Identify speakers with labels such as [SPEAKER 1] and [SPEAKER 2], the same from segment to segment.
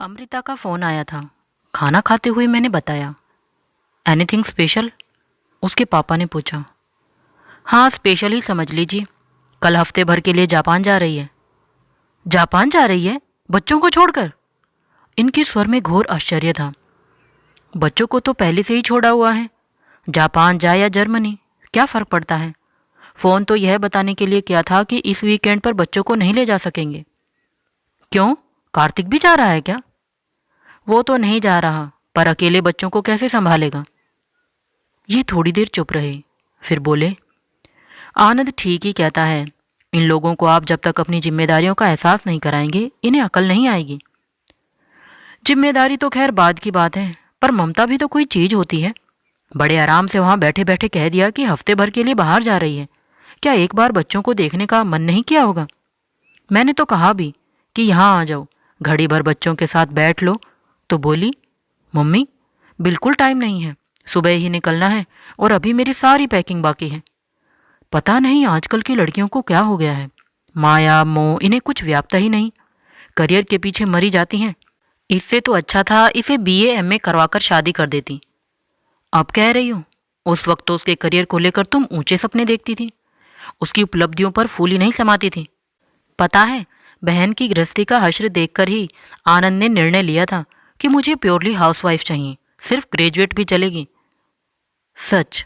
[SPEAKER 1] अमृता का फ़ोन आया था। खाना खाते हुए मैंने बताया। Anything special? उसके पापा ने पूछा। हाँ, स्पेशल ही समझ लीजिए। कल हफ्ते भर के लिए जापान जा रही है। जापान जा रही है? बच्चों को छोड़कर? इनके स्वर में घोर आश्चर्य था। बच्चों को तो पहले से ही छोड़ा हुआ है। जापान जाए या जर्मनी, क्या फ़र्क पड़ता है। फ़ोन तो यह बताने के लिए किया था कि इस वीकेंड पर बच्चों को नहीं ले जा सकेंगे। क्यों, कार्तिक भी जा रहा है क्या? वो तो नहीं जा रहा, पर अकेले बच्चों को कैसे संभालेगा। ये थोड़ी देर चुप रहे, फिर बोले। आनंद ठीक ही कहता है। इन लोगों को आप जब तक अपनी जिम्मेदारियों का एहसास नहीं कराएंगे, इन्हें अकल नहीं आएगी। जिम्मेदारी तो खैर बाद की बात है, पर ममता भी तो कोई चीज होती है। बड़े आराम से वहां बैठे बैठे कह दिया कि हफ्ते भर के लिए बाहर जा रही है। क्या एक बार बच्चों को देखने का मन नहीं किया होगा? मैंने तो कहा भी कि यहाँ आ जाओ, घड़ी भर बच्चों के साथ बैठ लो, तो बोली, मम्मी बिल्कुल टाइम नहीं है, सुबह ही निकलना है और अभी मेरी सारी पैकिंग बाकी है। पता नहीं आजकल की लड़कियों को क्या हो गया है। माया मोह इन्हें कुछ व्यापता ही नहीं, करियर के पीछे मरी जाती हैं। इससे तो अच्छा था इसे बीए एमए करवाकर शादी कर देती। अब कह रही हूँ, उस वक्त तो उसके करियर को लेकर तुम ऊंचे सपने देखती थी, उसकी उपलब्धियों पर फूली नहीं समाती थी। पता है, बहन की गृहस्थी का हश्र देखकर ही आनंद ने निर्णय लिया था कि मुझे प्योरली हाउसवाइफ चाहिए, सिर्फ ग्रेजुएट भी चलेगी। सच,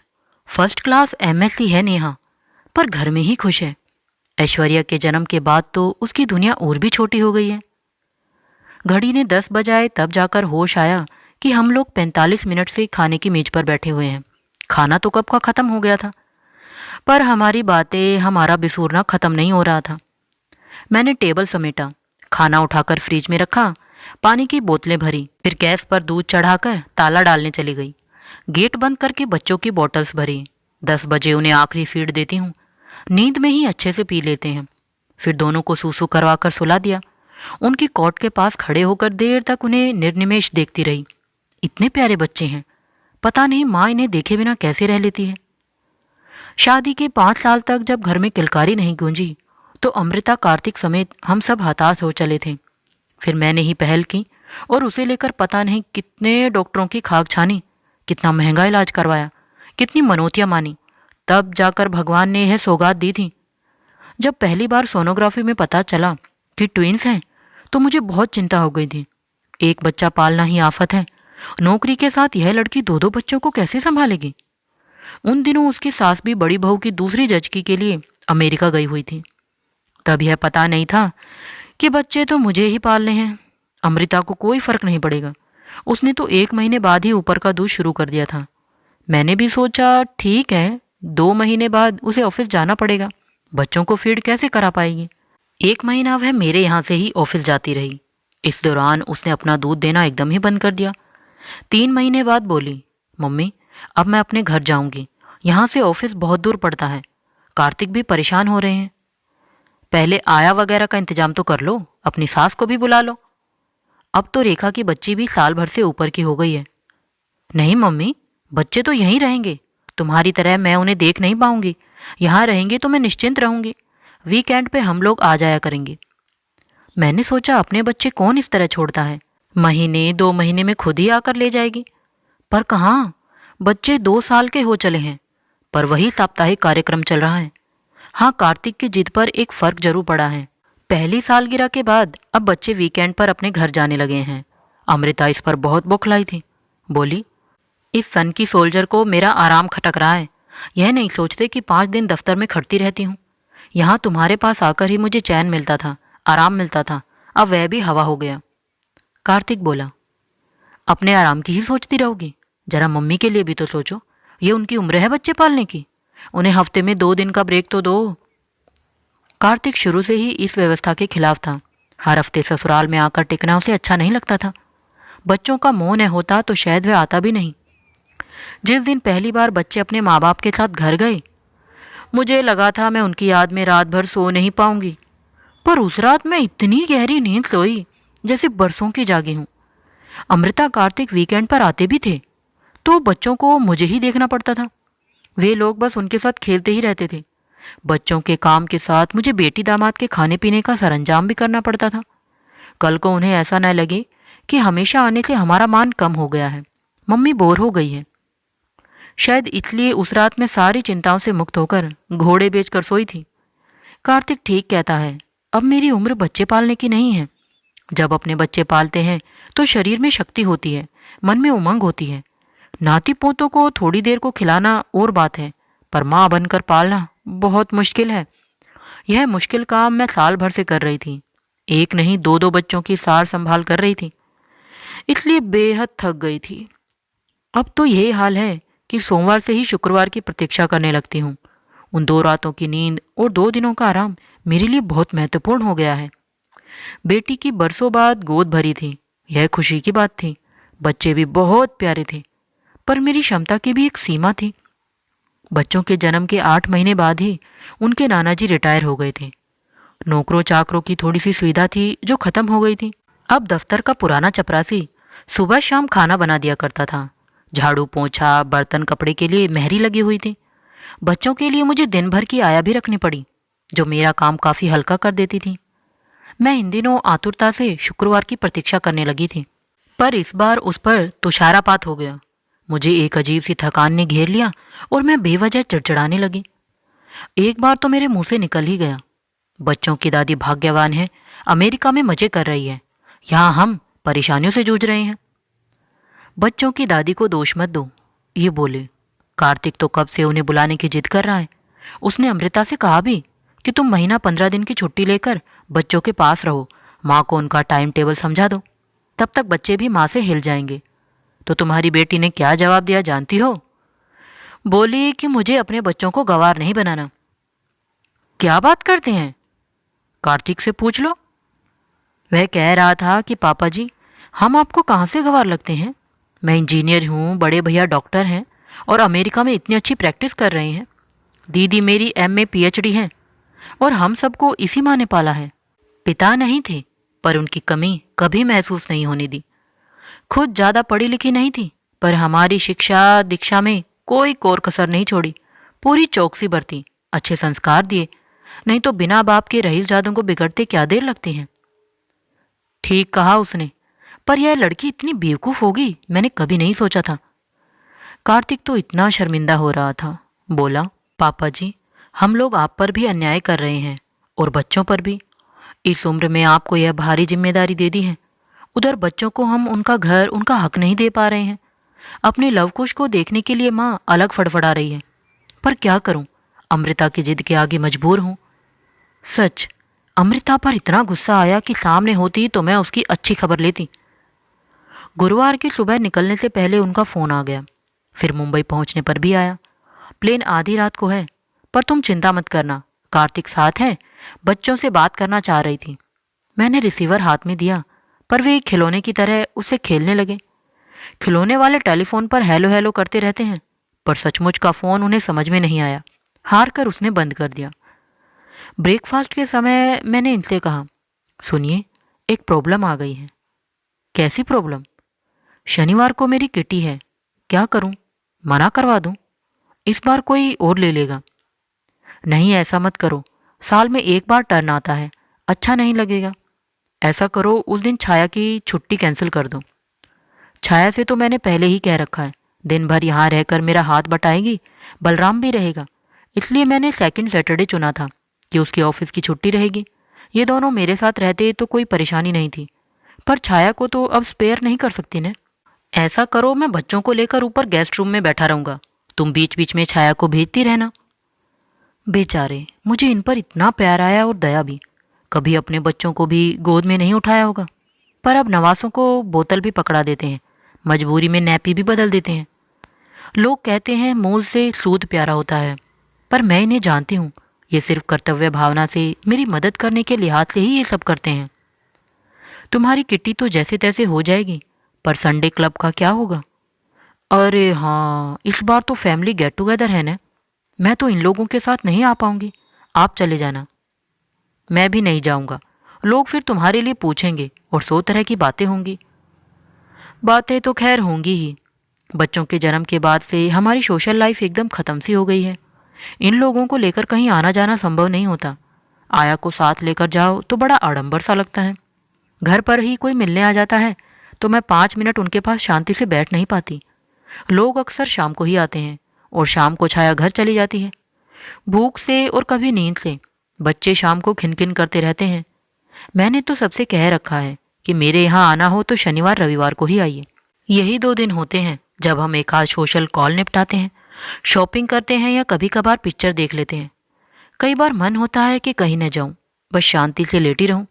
[SPEAKER 1] फर्स्ट क्लास एमएससी है नेहा, पर घर में ही खुश है। ऐश्वर्या के जन्म के बाद तो उसकी दुनिया और भी छोटी हो गई है। घड़ी ने 10 बजाए तब जाकर होश आया कि हम लोग 45 मिनट से खाने की मेज पर बैठे हुए हैं। खाना तो कब का खत्म हो गया था, पर हमारी बातें, हमारा बिसूरना खत्म नहीं हो रहा था। मैंने टेबल समेटा, खाना उठाकर फ्रिज में रखा, पानी की बोतलें भरी, फिर गैस पर दूध चढ़ाकर ताला डालने चली गई। गेट बंद करके बच्चों की बॉटल्स भरी। 10 बजे उन्हें आखिरी फीड देती हूँ, नींद में ही अच्छे से पी लेते हैं। फिर दोनों को सूसू करवाकर सुला दिया। उनकी कॉट के पास खड़े होकर देर तक उन्हें निर्निमेष देखती रही। इतने प्यारे बच्चे हैं, पता नहीं माँ इन्हें देखे बिना कैसे रह लेती है। शादी के 5 साल तक जब घर में किलकारी नहीं गूंजी, तो अमृता कार्तिक समेत हम सब हताश हो चले थे। फिर मैंने ही पहल की और उसे लेकर पता नहीं कितने डॉक्टरों की खाक छानी, कितना महंगा इलाज करवाया, कितनी मनोतियाँ मानी, तब जाकर भगवान ने यह सौगात दी थी। जब पहली बार सोनोग्राफी में पता चला कि ट्विंस हैं, तो मुझे बहुत चिंता हो गई थी। एक बच्चा पालना ही आफत है, नौकरी के साथ यह लड़की 2-2 बच्चों को कैसे संभालेगी। उन दिनों उसकी सास भी बड़ी बहू की दूसरी जचकी के लिए अमेरिका गई हुई थी। तब यह पता नहीं था कि बच्चे तो मुझे ही पालने हैं। अमृता को कोई फर्क नहीं पड़ेगा, उसने तो 1 महीने बाद ही ऊपर का दूध शुरू कर दिया था। मैंने भी सोचा ठीक है, 2 महीने बाद उसे ऑफिस जाना पड़ेगा, बच्चों को फीड कैसे करा पाएगी। 1 महीना वह मेरे यहाँ से ही ऑफिस जाती रही। इस दौरान उसने अपना दूध देना एकदम ही बंद कर दिया। 3 महीने बाद बोली, मम्मी अब मैं अपने घर जाऊंगी, यहाँ से ऑफिस बहुत दूर पड़ता है, कार्तिक भी परेशान हो रहे हैं। पहले आया वगैरह का इंतजाम तो कर लो, अपनी सास को भी बुला लो। अब तो रेखा की बच्ची भी साल भर से ऊपर की हो गई है। नहीं मम्मी, बच्चे तो यहीं रहेंगे, तुम्हारी तरह मैं उन्हें देख नहीं पाऊंगी। यहाँ रहेंगे तो मैं निश्चिंत रहूंगी, वीकेंड पे हम लोग आ जाया करेंगे। मैंने सोचा अपने बच्चे कौन इस तरह छोड़ता है, महीने 2 महीने में खुद ही आकर ले जाएगी। पर कहाँ, बच्चे 2 साल के हो चले हैं, पर वही साप्ताहिक कार्यक्रम चल रहा है। हाँ, कार्तिक की जिद पर एक फर्क जरूर पड़ा है। पहली सालगिरह के बाद अब बच्चे वीकेंड पर अपने घर जाने लगे हैं। अमृता इस पर बहुत बौखलाई थी। बोली, इस सन की सोल्जर को मेरा आराम खटक रहा है। यह नहीं सोचते कि 5 दिन दफ्तर में खटती रहती हूँ। यहाँ तुम्हारे पास आकर ही मुझे चैन मिलता था, आराम मिलता था, अब वह भी हवा हो गया। कार्तिक बोला, अपने आराम की ही सोचती रहोगी, जरा मम्मी के लिए भी तो सोचो। ये उनकी उम्र है बच्चे पालने की, उन्हें हफ्ते में 2 दिन का ब्रेक तो दो। कार्तिक शुरू से ही इस व्यवस्था के खिलाफ था। हर हफ्ते ससुराल में आकर टिकना उसे अच्छा नहीं लगता था। बच्चों का मोह न होता तो शायद वह आता भी नहीं। जिस दिन पहली बार बच्चे अपने माँ बाप के साथ घर गए, मुझे लगा था मैं उनकी याद में रात भर सो नहीं पाऊंगी, पर उस रात मैं इतनी गहरी नींद सोई जैसे बरसों की जागी हूँ। अमृता कार्तिक वीकेंड पर आते भी थे, तो बच्चों को मुझे ही देखना पड़ता था। वे लोग बस उनके साथ खेलते ही रहते थे। बच्चों के काम के साथ मुझे बेटी दामाद के खाने पीने का सरंजाम भी करना पड़ता था। कल को उन्हें ऐसा न लगे कि हमेशा आने से हमारा मान कम हो गया है। मम्मी बोर हो गई है। शायद इसलिए उस रात मैं सारी चिंताओं से मुक्त होकर घोड़े बेचकर सोई थी। कार्तिक ठीक कहता है, अब मेरी उम्र बच्चे पालने की नहीं है। जब अपने बच्चे पालते हैं तो शरीर में शक्ति होती है, मन में उमंग होती है। नाती पोतों को थोड़ी देर को खिलाना और बात है, पर माँ बनकर पालना बहुत मुश्किल है। यह मुश्किल काम मैं साल भर से कर रही थी। एक नहीं दो दो बच्चों की सार संभाल कर रही थी, इसलिए बेहद थक गई थी। अब तो यही हाल है कि सोमवार से ही शुक्रवार की प्रतीक्षा करने लगती हूँ। उन 2 रातों की नींद और 2 दिनों का आराम मेरे लिए बहुत महत्वपूर्ण हो गया है। बेटी की बरसों बाद गोद भरी थी, यह खुशी की बात थी। बच्चे भी बहुत प्यारे थे, पर मेरी क्षमता की भी एक सीमा थी। बच्चों के जन्म के 8 महीने बाद ही उनके नाना जी रिटायर हो गए थे। नौकरों चाकरों की थोड़ी सी सुविधा थी जो खत्म हो गई थी। अब दफ्तर का पुराना चपरासी सुबह शाम खाना बना दिया करता था। झाड़ू पोंछा बर्तन कपड़े के लिए मेहरी लगी हुई थी। बच्चों के लिए मुझे दिन भर की आया भी रखनी पड़ी, जो मेरा काम काफी हल्का कर देती थी। मैं इन दिनों आतुरता से शुक्रवार की प्रतीक्षा करने लगी थी, पर इस बार उस पर तुषारापात हो गया। मुझे एक अजीब सी थकान ने घेर लिया और मैं बेवजह चिड़चिड़ाने लगी। एक बार तो मेरे मुंह से निकल ही गया, बच्चों की दादी भाग्यवान है, अमेरिका में मजे कर रही है, यहाँ हम परेशानियों से जूझ रहे हैं। बच्चों की दादी को दोष मत दो, ये बोले। कार्तिक तो कब से उन्हें बुलाने की जिद कर रहा है। उसने अमृता से कहा भी कि तुम महीना 15 दिन की छुट्टी लेकर बच्चों के पास रहो, माँ को उनका टाइम टेबल समझा दो, तब तक बच्चे भी माँ से हिल जाएंगे। तो तुम्हारी बेटी ने क्या जवाब दिया जानती हो? बोली कि मुझे अपने बच्चों को गंवार नहीं बनाना। क्या बात करते हैं? कार्तिक से पूछ लो। वह कह रहा था कि पापा जी, हम आपको कहाँ से गंवार लगते हैं? मैं इंजीनियर हूँ, बड़े भैया डॉक्टर हैं और अमेरिका में इतनी अच्छी प्रैक्टिस कर रहे हैं। दीदी मेरी MA PhD हैं और हम सबको इसी माँ ने पाला है। पिता नहीं थे, पर उनकी कमी कभी महसूस नहीं होने दी। खुद ज़्यादा पढ़ी लिखी नहीं थी, पर हमारी शिक्षा दीक्षा में कोई कोर कसर नहीं छोड़ी। पूरी चौकसी बरती, अच्छे संस्कार दिए, नहीं तो बिना बाप के रहीलजादों को बिगड़ते क्या देर लगती है। ठीक कहा उसने, पर यह लड़की इतनी बेवकूफ़ होगी मैंने कभी नहीं सोचा था। कार्तिक तो इतना शर्मिंदा हो रहा था। बोला, पापा जी, हम लोग आप पर भी अन्याय कर रहे हैं और बच्चों पर भी। इस उम्र में आपको यह भारी जिम्मेदारी दे दी है, उधर बच्चों को हम उनका घर उनका हक नहीं दे पा रहे हैं। अपने लवकुश को देखने के लिए माँ अलग फड़फड़ा रही है, पर क्या करूं, अमृता की जिद के आगे मजबूर हूं। सच, अमृता पर इतना गुस्सा आया कि सामने होती तो मैं उसकी अच्छी खबर लेती। गुरुवार की सुबह निकलने से पहले उनका फ़ोन आ गया, फिर मुंबई पहुंचने पर भी आया। प्लेन आधी रात को है, पर तुम चिंता मत करना, कार्तिक साथ है, बच्चों से बात करना चाह रही थी। मैंने रिसीवर हाथ में दिया, पर वे खिलौने की तरह उससे खेलने लगे। खिलौने वाले टेलीफोन पर हेलो हेलो करते रहते हैं, पर सचमुच का फ़ोन उन्हें समझ में नहीं आया। हार कर उसने बंद कर दिया। ब्रेकफास्ट के समय मैंने इनसे कहा, सुनिए, एक प्रॉब्लम आ गई है। कैसी प्रॉब्लम? शनिवार को मेरी किटी है, क्या करूं? मना करवा दूं? इस बार कोई और ले लेगा। नहीं, ऐसा मत करो, साल में एक बार टर्न आता है, अच्छा नहीं लगेगा। ऐसा करो, उस दिन छाया की छुट्टी कैंसिल कर दो। छाया से तो मैंने पहले ही कह रखा है, दिन भर यहाँ रहकर मेरा हाथ बटाएगी, बलराम भी रहेगा, इसलिए मैंने सेकंड सैटरडे चुना था कि उसकी ऑफिस की छुट्टी रहेगी। ये दोनों मेरे साथ रहते तो कोई परेशानी नहीं थी, पर छाया को तो अब स्पेयर नहीं कर सकती न। ऐसा करो, मैं बच्चों को लेकर ऊपर गेस्ट रूम में बैठा रहूंगा, तुम बीच बीच में छाया को भेजती रहना। बेचारे, मुझे इन पर इतना प्यार आया और दया भी। कभी अपने बच्चों को भी गोद में नहीं उठाया होगा, पर अब नवासों को बोतल भी पकड़ा देते हैं, मजबूरी में नैपी भी बदल देते हैं। लोग कहते हैं मूल से सूद प्यारा होता है, पर मैं इन्हें जानती हूँ, ये सिर्फ कर्तव्य भावना से, मेरी मदद करने के लिहाज से ही ये सब करते हैं। तुम्हारी किट्टी तो जैसे तैसे हो जाएगी, पर संडे क्लब का क्या होगा? अरे हाँ, इस बार तो फैमिली गेट टुगेदर है ना, मैं तो इन लोगों के साथ नहीं आ पाऊंगी, आप चले जाना। मैं भी नहीं जाऊंगा, लोग फिर तुम्हारे लिए पूछेंगे और 100 तरह की बातें होंगी। बातें तो खैर होंगी ही। बच्चों के जन्म के बाद से हमारी सोशल लाइफ एकदम ख़त्म सी हो गई है। इन लोगों को लेकर कहीं आना जाना संभव नहीं होता। आया को साथ लेकर जाओ तो बड़ा आडंबर सा लगता है। घर पर ही कोई मिलने आ जाता है तो मैं 5 मिनट उनके पास शांति से बैठ नहीं पाती। लोग अक्सर शाम को ही आते हैं और शाम को छाया घर चली जाती है, भूख से और कभी नींद से। बच्चे शाम को खिनखिन करते रहते हैं। मैंने तो सबसे कह रखा है कि मेरे यहाँ आना हो तो शनिवार रविवार को ही आइए। यही 2 दिन होते हैं जब हम एक आध सोशल कॉल निपटाते हैं, शॉपिंग करते हैं या कभी कभार पिक्चर देख लेते हैं। कई बार मन होता है कि कहीं न जाऊं, बस शांति से लेटी रहूं,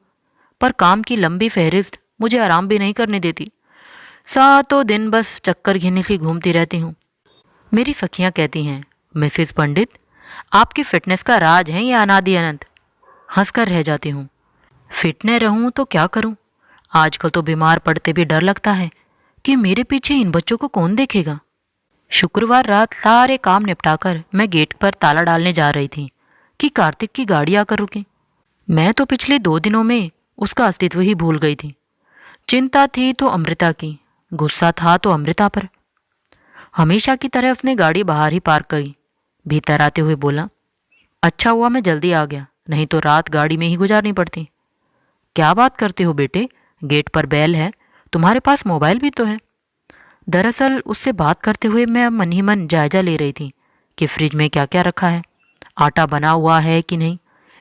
[SPEAKER 1] पर काम की लंबी फहरिस्त मुझे आराम भी नहीं करने देती। सातों दिन बस चक्कर घिन्नी सी घूमती रहती हूँ। मेरी सखियाँ कहती हैं, मिसेस पंडित, आपकी फिटनेस का राज है ये अनादि अनंत। हंसकर रह जाती हूँ। फिट न रहूं तो क्या करूं? आजकल तो बीमार पड़ते भी डर लगता है कि मेरे पीछे इन बच्चों को कौन देखेगा। शुक्रवार रात सारे काम निपटाकर मैं गेट पर ताला डालने जा रही थी कि कार्तिक की गाड़ी आकर रुकी। मैं तो पिछले 2 दिनों में उसका अस्तित्व ही भूल गई थी। चिंता थी तो अमृता की, गुस्सा था तो अमृता पर। हमेशा की तरह उसने गाड़ी बाहर ही पार्क करी। भीतर आते हुए बोला, अच्छा हुआ मैं जल्दी आ गया, नहीं तो रात गाड़ी में ही गुजारनी पड़ती। क्या बात करते हो बेटे, गेट पर बेल है, तुम्हारे पास मोबाइल भी तो है। दरअसल उससे बात करते हुए मैं मन ही मन जायजा ले रही थी कि फ्रिज में क्या क्या रखा है, आटा बना हुआ है कि नहीं।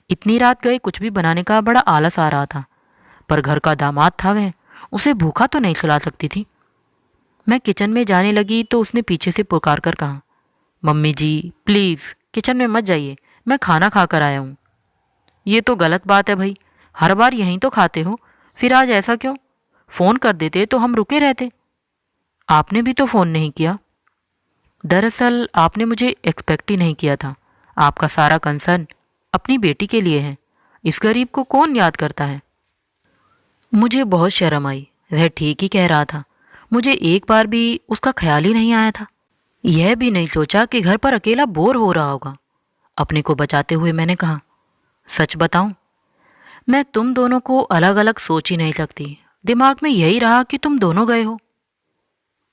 [SPEAKER 1] इतनी रात गए कुछ भी बनाने का बड़ा आलस आ रहा था, पर घर का दामाद था वह, उसे भूखा तो नहीं सुला सकती थी। मैं किचन में जाने लगी तो उसने पीछे से पुकार कर कहा, मम्मी जी प्लीज़ किचन में मत जाइए, मैं खाना खा कर आया हूँ। ये तो गलत बात है भाई, हर बार यहीं तो खाते हो, फिर आज ऐसा क्यों? फ़ोन कर देते तो हम रुके रहते। आपने भी तो फ़ोन नहीं किया। दरअसल आपने मुझे एक्सपेक्ट ही नहीं किया था। आपका सारा कंसर्न अपनी बेटी के लिए है, इस गरीब को कौन याद करता है। मुझे बहुत शर्म आई। वह ठीक ही कह रहा था। मुझे एक बार भी उसका ख्याल ही नहीं आया था। यह भी नहीं सोचा कि घर पर अकेला बोर हो रहा होगा। अपने को बचाते हुए मैंने कहा, सच बताऊं, मैं तुम दोनों को अलग अलग सोच ही नहीं सकती। दिमाग में यही रहा कि तुम दोनों गए हो।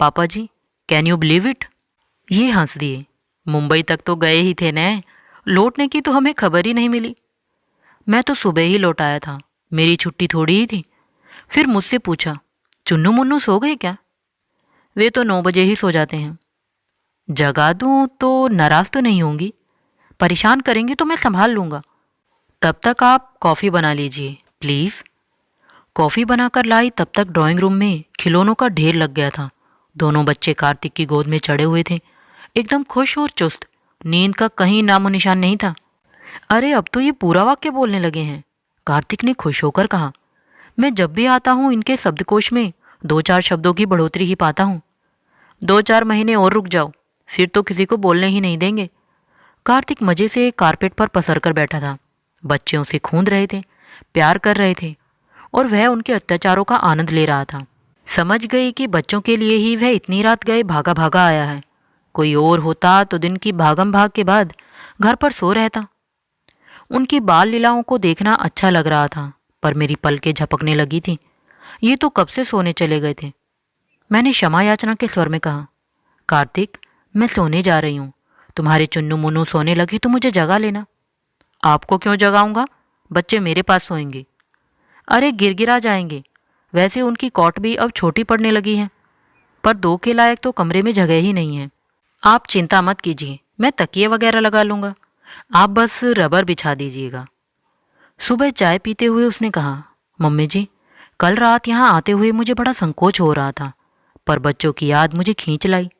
[SPEAKER 1] पापा जी, कैन यू बिलीव इट? ये हंस दिए। मुंबई तक तो गए ही थे न, लौटने की तो हमें खबर ही नहीं मिली। मैं तो सुबह ही लौट आया था, मेरी छुट्टी थोड़ी ही थी। फिर मुझसे पूछा, चुन्नू मुन्नू सो गए क्या? वे तो 9 बजे ही सो जाते हैं। जगा दूं तो नाराज तो नहीं होंगी? परेशान करेंगी तो मैं संभाल लूंगा। तब तक आप कॉफ़ी बना लीजिए प्लीज़। कॉफ़ी बनाकर लाई तब तक ड्राइंग रूम में खिलौनों का ढेर लग गया था। दोनों बच्चे कार्तिक की गोद में चढ़े हुए थे, एकदम खुश और चुस्त। नींद का कहीं नामो निशान नहीं था। अरे अब तो ये पूरा वाक्य बोलने लगे हैं, कार्तिक ने खुश होकर कहा। मैं जब भी आता हूँ इनके शब्दकोश में 2-4 शब्दों की बढ़ोतरी ही पाता हूँ। 2-4 महीने और रुक जाओ, फिर तो किसी को बोलने ही नहीं देंगे। कार्तिक मजे से कारपेट पर पसर कर बैठा था। बच्चे उसे खूंद रहे थे, प्यार कर रहे थे और वह उनके अत्याचारों का आनंद ले रहा था। समझ गई कि बच्चों के लिए ही वह इतनी रात गए भागा भागा आया है। कोई और होता तो दिन की भागम भाग के बाद घर पर सो रहता। उनकी बाल लीलाओं को देखना अच्छा लग रहा था, पर मेरी पलकें झपकने लगी थी। ये तो कब से सोने चले गए थे। मैंने क्षमा याचना के स्वर में कहा, कार्तिक, मैं सोने जा रही हूँ। तुम्हारे चुन्नू मुन्नू सोने लगे तो मुझे जगा लेना। आपको क्यों जगाऊंगा? बच्चे मेरे पास सोएंगे। अरे गिरगिरा जाएंगे। वैसे उनकी कॉट भी अब छोटी पड़ने लगी है, पर 2 के लायक तो कमरे में जगह ही नहीं है। आप चिंता मत कीजिए, मैं तकिए वगैरह लगा लूँगा, आप बस रबर बिछा दीजिएगा। सुबह चाय पीते हुए उसने कहा, मम्मी जी, कल रात यहाँ आते हुए मुझे बड़ा संकोच हो रहा था, पर बच्चों की याद मुझे खींच लाई।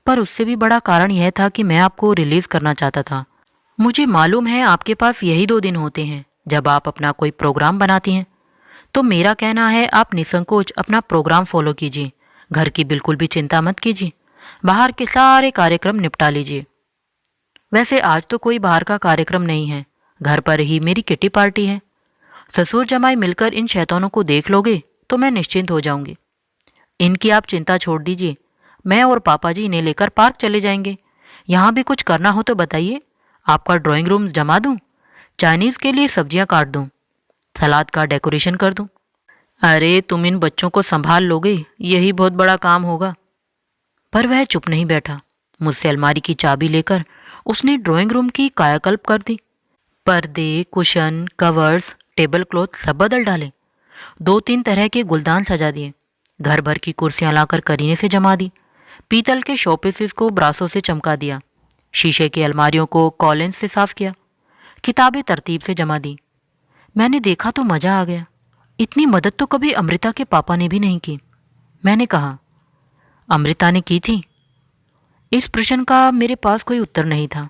[SPEAKER 1] पर उससे भी बड़ा कारण यह था कि मैं आपको रिलीज़ करना चाहता था। मुझे मालूम है आपके पास यही 2 दिन होते हैं जब आप अपना कोई प्रोग्राम बनाती हैं, तो मेरा कहना है आप निसंकोच अपना प्रोग्राम फॉलो कीजिए। घर की बिल्कुल भी चिंता मत कीजिए, बाहर के सारे कार्यक्रम निपटा लीजिए। वैसे आज तो कोई बाहर का कार्यक्रम नहीं है, घर पर ही मेरी किटी पार्टी है। ससुर जमाई मिलकर इन शैतानों को देख लोगे तो मैं निश्चिंत हो जाऊंगी। इनकी आप चिंता छोड़ दीजिए, मैं और पापा जी इन्हें लेकर पार्क चले जाएंगे। यहाँ भी कुछ करना हो तो बताइए, आपका ड्राइंग रूम जमा दूँ, चाइनीज़ के लिए सब्जियाँ काट दूँ, सलाद का डेकोरेशन कर दूँ। अरे तुम इन बच्चों को संभाल लोगे, यही बहुत बड़ा काम होगा। पर वह चुप नहीं बैठा। मुझसे अलमारी की चाबी लेकर उसने ड्राइंग रूम की कायाकल्प कर दी। पर्दे, कुशन, कवर्स, टेबल क्लॉथ सब बदल डाले। 2-3 तरह के गुलदान सजा दिए। घर भर की कुर्सियां लाकर करीने से जमा दी, पीतल के शोपीसेस को ब्रासों से चमका दिया, शीशे की अलमारियों को कॉलिंस से साफ किया, किताबें तरतीब से जमा दी। मैंने देखा तो मजा आ गया। इतनी मदद तो कभी अमृता के पापा ने भी नहीं की। मैंने कहा, अमृता ने की थी? इस प्रश्न का मेरे पास कोई उत्तर नहीं था।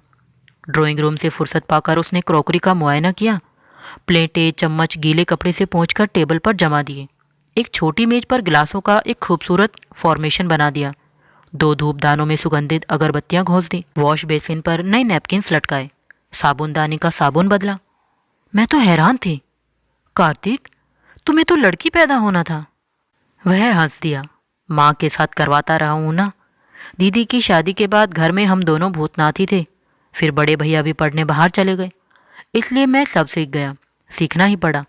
[SPEAKER 1] ड्राइंग रूम से फुर्सत पाकर उसने क्रॉकरी का मुआयना किया, प्लेटें चम्मच गीले कपड़े से पोंछकर टेबल पर जमा दिए, एक छोटी मेज पर गिलासों का एक खूबसूरत फॉर्मेशन बना दिया, 2 धूपदानों में सुगंधित अगरबत्तियां घोंस दी, वॉश बेसिन पर नए नैपकिन्स लटकाए, साबुनदानी का साबुन बदला। मैं तो हैरान थी। कार्तिक, तुम्हें तो लड़की पैदा होना था। वह हंस दिया। माँ के साथ करवाता रहा हूं ना। दीदी की शादी के बाद घर में हम दोनों भूतनाथ ही थे। फिर बड़े भैया भी पढ़ने बाहर चले गए, इसलिए मैं सब सीख गया, सीखना ही पड़ा।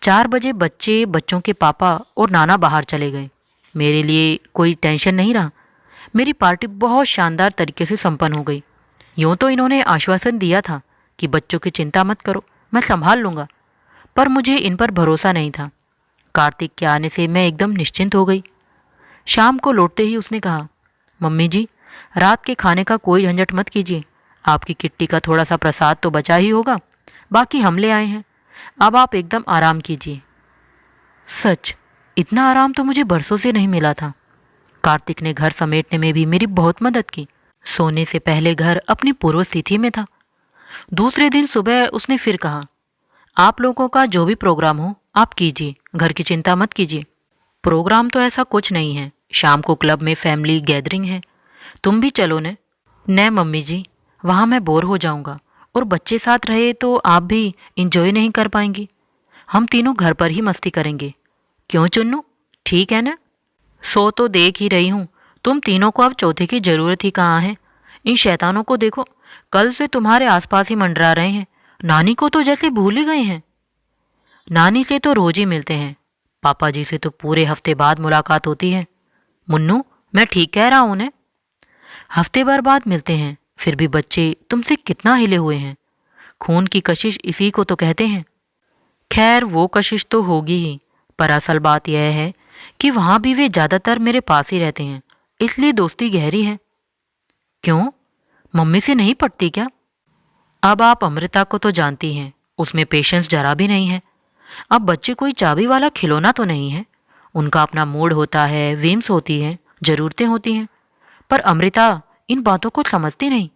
[SPEAKER 1] 4 बजे बच्चों के पापा और नाना बाहर चले गए। मेरे लिए कोई टेंशन नहीं रहा। मेरी पार्टी बहुत शानदार तरीके से संपन्न हो गई। यूँ तो इन्होंने आश्वासन दिया था कि बच्चों की चिंता मत करो, मैं संभाल लूँगा, पर मुझे इन पर भरोसा नहीं था। कार्तिक के आने से मैं एकदम निश्चिंत हो गई। शाम को लौटते ही उसने कहा, मम्मी जी, रात के खाने का कोई झंझट मत कीजिए। आपकी किट्टी का थोड़ा सा प्रसाद तो बचा ही होगा, बाकी हम ले आए हैं। अब आप एकदम आराम कीजिए। सच, इतना आराम तो मुझे बरसों से नहीं मिला था। कार्तिक ने घर समेटने में भी मेरी बहुत मदद की। सोने से पहले घर अपनी पूर्व स्थिति में था। दूसरे दिन सुबह उसने फिर कहा, आप लोगों का जो भी प्रोग्राम हो आप कीजिए, घर की चिंता मत कीजिए। प्रोग्राम तो ऐसा कुछ नहीं है, शाम को क्लब में फैमिली गैदरिंग है, तुम भी चलो ने। न मम्मी जी, वहाँ मैं बोर हो जाऊँगा, और बच्चे साथ रहे तो आप भी इंजॉय नहीं कर पाएंगी। हम तीनों घर पर ही मस्ती करेंगे। क्यों चुन्नू, ठीक है ना? सो तो देख ही रही हूँ, तुम तीनों को अब चौथे की ज़रूरत ही कहाँ है। इन शैतानों को देखो, कल से तुम्हारे आसपास ही मंडरा रहे हैं। नानी को तो जैसे भूल ही गए हैं। नानी से तो रोज ही मिलते हैं, पापा जी से तो पूरे हफ्ते बाद मुलाकात होती है। मुन्नू, मैं ठीक कह रहा हूँ ने? हफ्ते भर बाद मिलते हैं, फिर भी बच्चे तुमसे कितना हिले हुए हैं। खून की कशिश इसी को तो कहते हैं। खैर, वो कशिश तो होगी ही, पर असल बात यह है कि वहाँ भी वे ज़्यादातर मेरे पास ही रहते हैं, इसलिए दोस्ती गहरी है। क्यों, मम्मी से नहीं पटती क्या? अब आप अमृता को तो जानती हैं, उसमें पेशेंस जरा भी नहीं है। अब बच्चे कोई चाबी वाला खिलौना तो नहीं है। उनका अपना मूड होता है, विम्स होती हैं, ज़रूरतें होती हैं। पर अमृता इन बातों को समझती नहीं,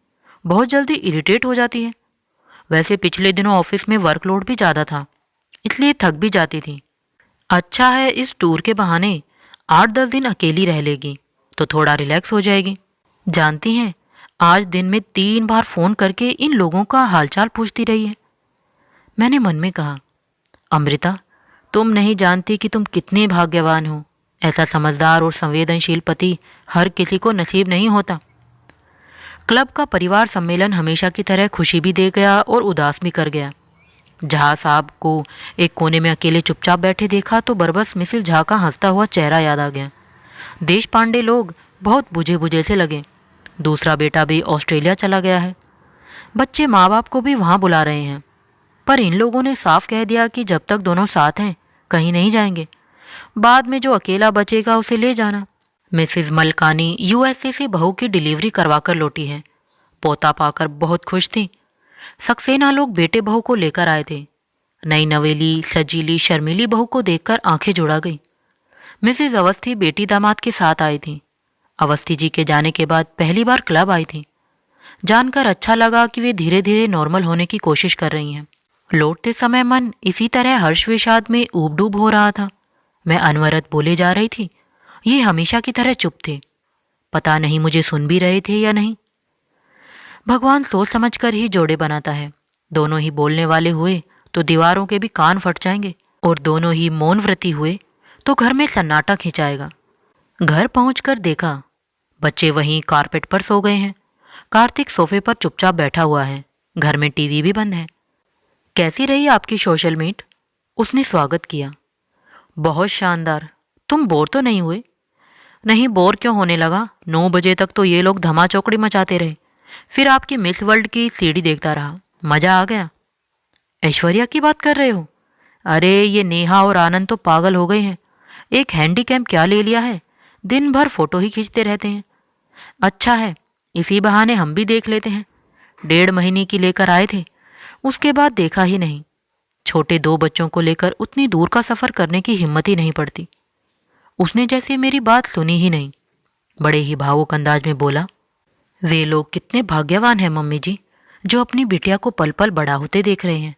[SPEAKER 1] बहुत जल्दी इरिटेट हो जाती है। वैसे पिछले दिनों ऑफिस में वर्कलोड भी ज़्यादा था, इसलिए थक भी जाती थी। अच्छा है, इस टूर के बहाने 8-10 दिन अकेली रह लेगी तो थोड़ा रिलैक्स हो जाएगी। जानती हैं, आज दिन में 3 बार फ़ोन करके इन लोगों का हालचाल पूछती रही है। मैंने मन में कहा, अमृता, तुम नहीं जानती कि तुम कितने भाग्यवान हो। ऐसा समझदार और संवेदनशील पति हर किसी को नसीब नहीं होता। क्लब का परिवार सम्मेलन हमेशा की तरह खुशी भी दे गया और उदास भी कर गया। झा साहब को एक कोने में अकेले चुपचाप बैठे देखा तो बरबस मिसिस झा का हंसता हुआ चेहरा याद आ गया। देश पांडे लोग बहुत बुझे बुझे से लगे। दूसरा बेटा भी ऑस्ट्रेलिया चला गया है। बच्चे माँ बाप को भी वहाँ बुला रहे हैं, पर इन लोगों ने साफ कह दिया कि जब तक दोनों साथ हैं कहीं नहीं जाएंगे। बाद में जो अकेला बचेगा उसे ले जाना। मिसिज मलकानी यूएसए से बहू की डिलीवरी करवाकर लौटी है। पोता पाकर बहुत खुश थी। सक्सेना लोग बेटे बहू को लेकर आए थे। नई नवेली सजीली शर्मीली बहू को देखकर आंखें जुड़ा गई। मिसिज अवस्थी बेटी दामाद के साथ आई थी। अवस्थी जी के जाने के बाद पहली बार क्लब आई थी। जानकर अच्छा लगा कि वे धीरे धीरे नॉर्मल होने की कोशिश कर रही हैं। लौटते समय मन इसी तरह हर्ष विषाद में ऊब डूब हो रहा था। मैं अनवरत बोले जा रही थी, ये हमेशा की तरह चुप थे। पता नहीं मुझे सुन भी रहे थे या नहीं। भगवान सोच समझ कर ही जोड़े बनाता है। दोनों ही बोलने वाले हुए तो दीवारों के भी कान फट जाएंगे, और दोनों ही मौन व्रती हुए तो घर में सन्नाटा खिंचाएगा। घर पहुंचकर देखा बच्चे वहीं कारपेट पर सो गए हैं। कार्तिक सोफे पर चुपचाप बैठा हुआ है। घर में टीवी भी बंद है। कैसी रही आपकी सोशल मीट? उसने स्वागत किया। बहुत शानदार। तुम बोर तो नहीं हुए? नहीं, बोर क्यों होने लगा। 9 बजे तक तो ये लोग धमा चौकड़ी मचाते रहे। फिर आपकी मिस वर्ल्ड की सीडी देखता रहा, मजा आ गया। ऐश्वर्या की बात कर रहे हो? अरे ये नेहा और आनंद तो पागल हो गए हैं। एक हैंडीकैम क्या ले लिया है, दिन भर फोटो ही खींचते रहते हैं। अच्छा है, इसी बहाने हम भी देख लेते हैं। 1.5 महीने की लेकर आए थे, उसके बाद देखा ही नहीं। छोटे 2 बच्चों को लेकर उतनी दूर का सफ़र करने की हिम्मत ही नहीं पड़ती। उसने जैसे मेरी बात सुनी ही नहीं, बड़े ही भावुक अंदाज में बोला, वे लोग कितने भाग्यवान हैं मम्मी जी, जो अपनी बिटिया को पल पल बड़ा होते देख रहे हैं।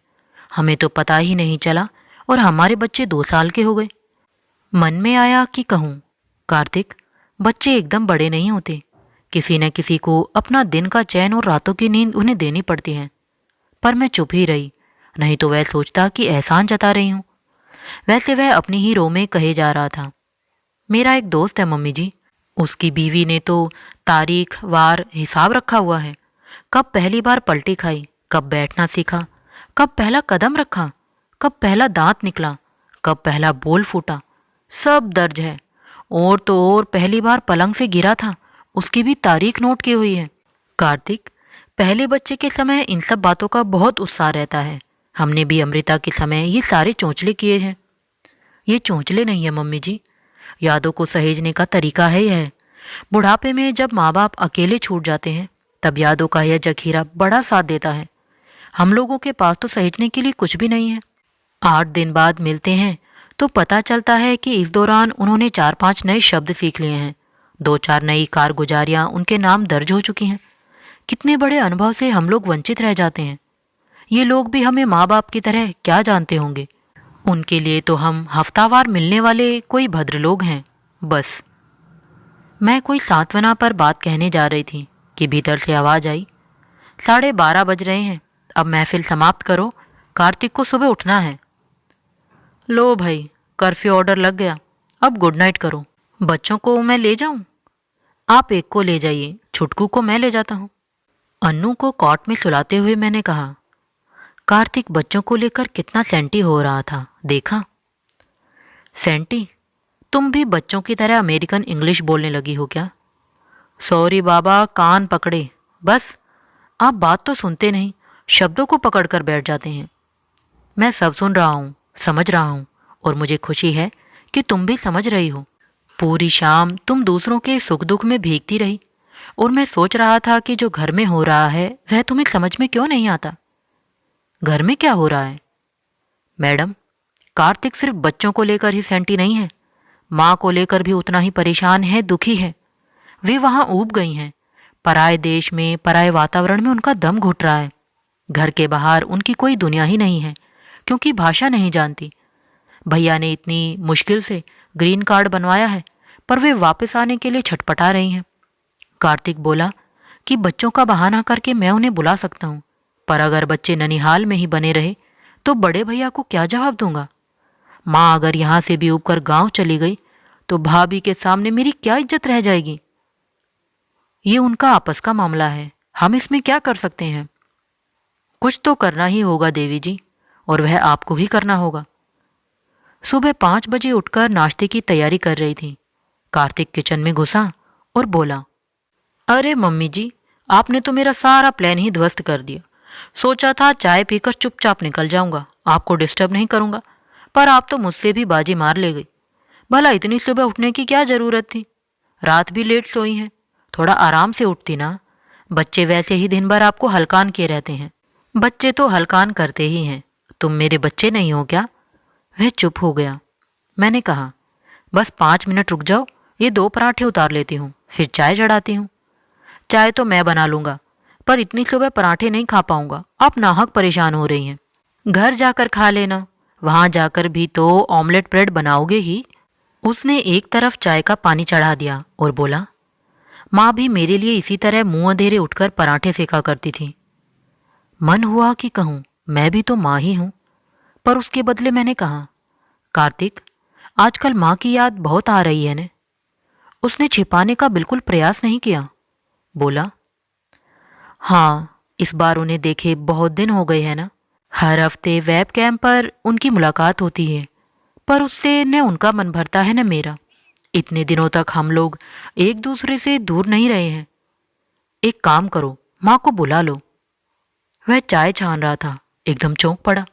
[SPEAKER 1] हमें तो पता ही नहीं चला और हमारे बच्चे 2 साल के हो गए। मन में आया कि कहूँ, कार्तिक, बच्चे एकदम बड़े नहीं होते। किसी न किसी को अपना दिन का चैन और रातों की नींद उन्हें देनी पड़ती है। पर मैं चुप ही रही, नहीं तो वह सोचता कि एहसान जता रही हूँ। वैसे वह अपनी ही रो में कहे जा रहा था। मेरा एक दोस्त है मम्मी जी, उसकी बीवी ने तो तारीख वार हिसाब रखा हुआ है। कब पहली बार पलटी खाई, कब बैठना सीखा, कब पहला कदम रखा, कब पहला दांत निकला, कब पहला बोल फूटा, सब दर्ज है। और तो और पहली बार पलंग से गिरा था, उसकी भी तारीख नोट की हुई है। कार्तिक, पहले बच्चे के समय इन सब बातों का बहुत उत्साह रहता है। हमने भी अमृता के समय ये सारे चोंचले किए हैं। ये चोंचले नहीं है मम्मी जी, यादों को सहेजने का तरीका है यह। बुढ़ापे में जब माँ बाप अकेले छूट जाते हैं, तब यादों का यह जखीरा बड़ा साथ देता है। हम लोगों के पास तो सहेजने के लिए कुछ भी नहीं है। 8 दिन बाद मिलते हैं तो पता चलता है कि इस दौरान उन्होंने 4-5 नए शब्द सीख लिए हैं, 2-4 नई कारगुजारियां उनके नाम दर्ज हो चुकी हैं। कितने बड़े अनुभव से हम लोग वंचित रह जाते हैं। ये लोग भी हमें माँ बाप की तरह क्या जानते होंगे। उनके लिए तो हम हफ्तावार मिलने वाले कोई भद्र लोग हैं बस। मैं कोई सांत्वना पर बात कहने जा रही थी कि भीतर से आवाज़ आई, 12:30 बज रहे हैं, अब महफिल समाप्त करो, कार्तिक को सुबह उठना है। लो भाई, कर्फ्यू ऑर्डर लग गया, अब गुड नाइट करो। बच्चों को मैं ले जाऊं? आप एक को ले जाइए, छुटकू को मैं ले जाता हूँ। अन्नू को कॉट में सुलाते हुए मैंने कहा, कार्तिक बच्चों को लेकर कितना सेंटी हो रहा था, देखा? सेंटी? तुम भी बच्चों की तरह अमेरिकन इंग्लिश बोलने लगी हो क्या? सॉरी बाबा, कान पकड़े। बस, आप बात तो सुनते नहीं, शब्दों को पकड़ कर बैठ जाते हैं। मैं सब सुन रहा हूँ, समझ रहा हूँ, और मुझे खुशी है कि तुम भी समझ रही हो। पूरी शाम तुम दूसरों के सुख दुख में भीगती रही, और मैं सोच रहा था कि जो घर में हो रहा है वह तुम्हें समझ में क्यों नहीं आता। घर में क्या हो रहा है? मैडम, कार्तिक सिर्फ बच्चों को लेकर ही सेंटी नहीं है, माँ को लेकर भी उतना ही परेशान है, दुखी है। वे वहाँ ऊब गई हैं। पराए देश में, पराए वातावरण में उनका दम घुट रहा है। घर के बाहर उनकी कोई दुनिया ही नहीं है, क्योंकि भाषा नहीं जानती। भैया ने इतनी मुश्किल से ग्रीन कार्ड बनवाया है, पर वे वापस आने के लिए छटपटा रही हैं। कार्तिक बोला कि बच्चों का बहाना करके मैं उन्हें बुला सकता हूँ, पर अगर बच्चे ननिहाल में ही बने रहे तो बड़े भैया को क्या जवाब दूंगा? माँ अगर यहाँ से भी ऊपर गांव चली गई तो भाभी के सामने मेरी क्या इज्जत रह जाएगी? ये उनका आपस का मामला है, हम इसमें क्या कर सकते हैं? कुछ तो करना ही होगा देवी जी, और वह आपको ही करना होगा। सुबह 5 बजे उठकर नाश्ते की तैयारी कर रही थी। कार्तिक किचन में घुसा और बोला, अरे मम्मी जी, आपने तो मेरा सारा प्लान ही ध्वस्त कर दिया। सोचा था चाय पीकर चुपचाप निकल जाऊंगा, आपको डिस्टर्ब नहीं करूंगा, पर आप तो मुझसे भी बाजी मार ले गई। भला इतनी सुबह उठने की क्या जरूरत थी? रात भी लेट सोई हैं, थोड़ा आराम से उठती ना। बच्चे वैसे ही दिन भर आपको हलकान किए रहते हैं। बच्चे तो हलकान करते ही हैं, तुम मेरे बच्चे नहीं हो क्या? वह चुप हो गया। मैंने कहा, बस 5 मिनट रुक जाओ, ये 2 पराठे उतार लेती हूँ, फिर चाय चढ़ाती हूँ। चाय तो मैं बना लूँगा, पर इतनी सुबह पराठे नहीं खा पाऊँगा, आप नाहक परेशान हो रही हैं। घर जाकर खा लेना, वहाँ जाकर भी तो ऑमलेट ब्रेड बनाओगे ही। उसने एक तरफ चाय का पानी चढ़ा दिया और बोला, माँ भी मेरे लिए इसी तरह मुँह अंधेरे उठकर पराठे सेका करती थी। मन हुआ कि कहूँ, मैं भी तो माँ ही हूँ, पर उसके बदले मैंने कहा, कार्तिक, आजकल माँ की याद बहुत आ रही है ने। उसने छिपाने का बिल्कुल प्रयास नहीं किया। बोला, हाँ, इस बार उन्हें देखे बहुत दिन हो गए हैं ना। हर हफ्ते वेब कैम पर उनकी मुलाकात होती है, पर उससे न उनका मन भरता है न मेरा। इतने दिनों तक हम लोग एक दूसरे से दूर नहीं रहे हैं। एक काम करो, माँ को बुला लो। वह चाय छान रहा था, एकदम चौंक पड़ा।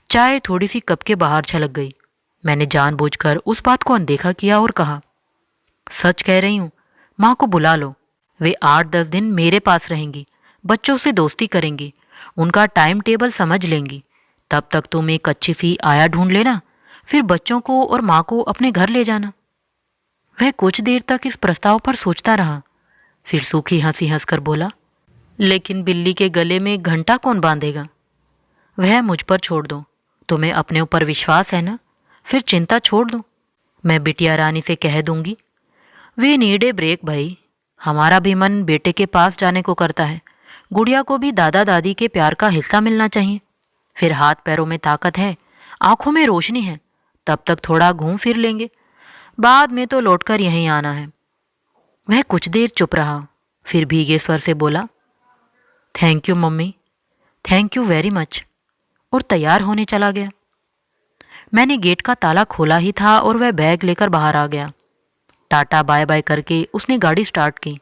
[SPEAKER 1] चाय थोड़ी सी कप के बाहर छलक गई। मैंने जानबूझकर उस बात को अनदेखा किया और कहा, सच कह रही हूँ, माँ को बुला लो। वे 8-10 दिन मेरे पास रहेंगी, बच्चों से दोस्ती करेंगी, उनका टाइम टेबल समझ लेंगी। तब तक तुम एक अच्छी सी आया ढूंढ लेना, फिर बच्चों को और माँ को अपने घर ले जाना। वह कुछ देर तक इस प्रस्ताव पर सोचता रहा, फिर सूखी हंसी हंसकर बोला, लेकिन बिल्ली के गले में घंटा कौन बांधेगा? वह मुझ पर छोड़ दो। तुम्हें अपने ऊपर विश्वास है ना? फिर चिंता छोड़ दो। मैं बिटिया रानी से कह दूंगी। वी नीड ए ब्रेक भाई। हमारा भी मन बेटे के पास जाने को करता है। गुड़िया को भी दादा दादी के प्यार का हिस्सा मिलना चाहिए। फिर हाथ पैरों में ताकत है, आंखों में रोशनी है, तब तक थोड़ा घूम फिर लेंगे। बाद में तो लौटकर यहीं आना है। वह कुछ देर चुप रहा, फिर भीगे स्वर से बोला, thank you mummy, thank you very much, और तैयार होने चला गया। मैंने गेट का ताला खोला ही था और वह बैग लेकर बाहर आ गया। टाटा बाय बाय करके उसने गाड़ी स्टार्ट की।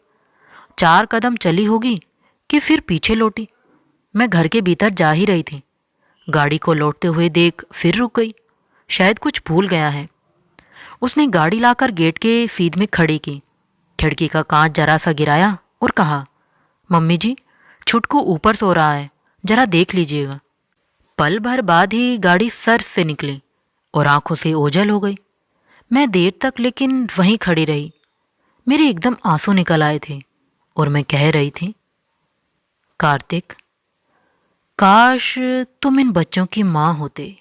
[SPEAKER 1] 4 कदम चली होगी कि फिर पीछे लौटी। मैं घर के भीतर जा ही रही थी। गाड़ी को लौटते हुए देख फिर रुक गई। शायद कुछ भूल गया है। उसने गाड़ी लाकर गेट के सीध में खड़ी की, खिड़की का कांच जरा सा गिराया और कहा, मम्मी जी, छुटकू ऊपर सो रहा है, जरा देख लीजिएगा। पल भर बाद ही गाड़ी सर से निकली और आंखों से ओझल हो गई। मैं देर तक लेकिन वहीं खड़ी रही। मेरे एकदम आंसू निकल आए थे और मैं कह रही थी, कार्तिक, काश तुम इन बच्चों की माँ होते।